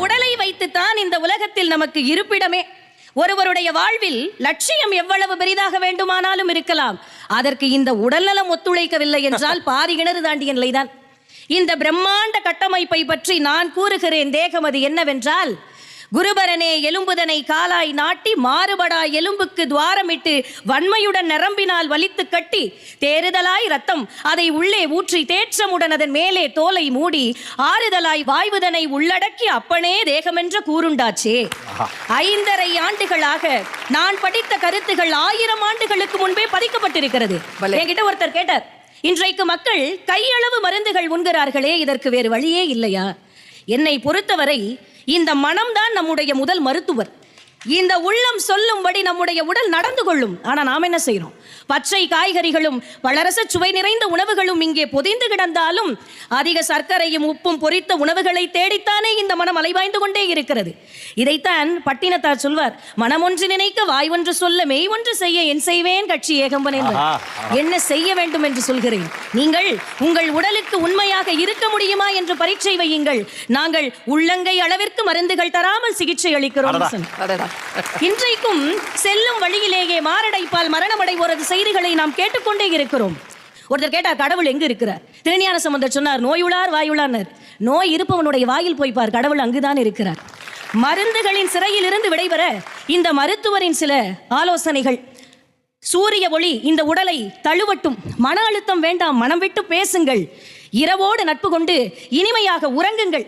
உடலை வைத்துத்தான் இந்த உலகத்தில் நமக்கு இருப்பிடமே. ஒருவருடைய வாழ்வில் லட்சியம் எவ்வளவு பெரிதாக வேண்டுமானாலும் இருக்கலாம், அதற்கு இந்த உடல்நலம் ஒத்துழைக்கவில்லை என்றால் பாதி கிணறு தாண்டிய நிலைதான். இந்த பிரம்மாண்ட கட்டமைப்பை பற்றி நான் கூறுகிறேன். தேகம் அது என்னவென்றால், குருபரனே எலும்புதனை காலாய் நாட்டி மாறுபடா எலும்புக்கு துவாரமிட்டு வன்மையுடன் நரம்பினால் வலித்து கட்டி தேறுதலாய் ரத்தம் அதை உள்ளே ஊற்றி தேற்றமுடன் அதன் மேலே தோலை மூடி ஆறுதலாய் வாய்வுதனை உள்ளடக்கி அப்பனே தேகமென்ற கூறுண்டாச்சே. 5.5 ஆண்டுகளாக நான் படித்த கருத்துகள் 1000 ஆண்டுகளுக்கு முன்பே பதிக்கப்பட்டிருக்கிறது. என்கிட்ட ஒருத்தர் கேட்டார், இன்றைக்கு மக்கள் கையளவு மருந்துகள் உண்கிறார்களே, இதற்கு வேறு வழியே இல்லையா? என்னை பொறுத்தவரை இந்த மனம்தான் நம்முடைய முதல் மருத்துவர். இந்த உள்ளம் சொல்லும்படி நம்முடைய உடல் நடந்து கொள்ளும். ஆனால் நாம் என்ன செய்கிறோம்? பச்சை காய்கறிகளும் பலரச சுவை நிறைந்த உணவுகளும் இங்கே பொதிந்து கிடந்தாலும் அதிக சர்க்கரையும் உப்பும் பொரித்த உணவுகளை தேடித்தானே இந்த மனம் அலைவாய்ந்து கொண்டே இருக்கிறது. இதைத்தான் பட்டினத்தார் சொல்வார், மனம் ஒன்று நினைக்க வாய் ஒன்று சொல்ல மெய் ஒன்று செய்ய என் செய்வேன் கட்சி ஏகம்பன் என்பது. என்ன செய்ய வேண்டும் என்று சொல்கிறேன். நீங்கள் உங்கள் உடலுக்கு உண்மையாக இருக்க முடியுமா என்று பரீட்சை வையுங்கள். நாங்கள் உள்ளங்கை அளவிற்கு மருந்துகள் தராமல் சிகிச்சை அளிக்கிறோம். இன்றைக்கும் செல்லும் வழியிலேயே மாரடைப்பால் மரணமடைவோரது செய்திகளை நாம் கேட்டுக்கொண்டே இருக்கிறோம். ஒருத்தர் கேட்டார், கடவுள் எங்கு இருக்கிறார்? திருஞான சம்பந்தர் சொன்னார், நோயுளார் வாயுளார். நோய் இருப்பவனுடைய வாயில் போய்ப்பார், கடவுள் அங்குதான் இருக்கிறார். மருந்துகளின் சிறையில் இருந்து விடைபெற இந்த மருத்துவரின் சில ஆலோசனைகள். சூரிய ஒளி இந்த உடலை தழுவட்டும், மன அழுத்தம் வேண்டாம், மனம் விட்டு பேசுங்கள், இரவோடு நட்பு கொண்டு இனிமையாக உறங்குங்கள்.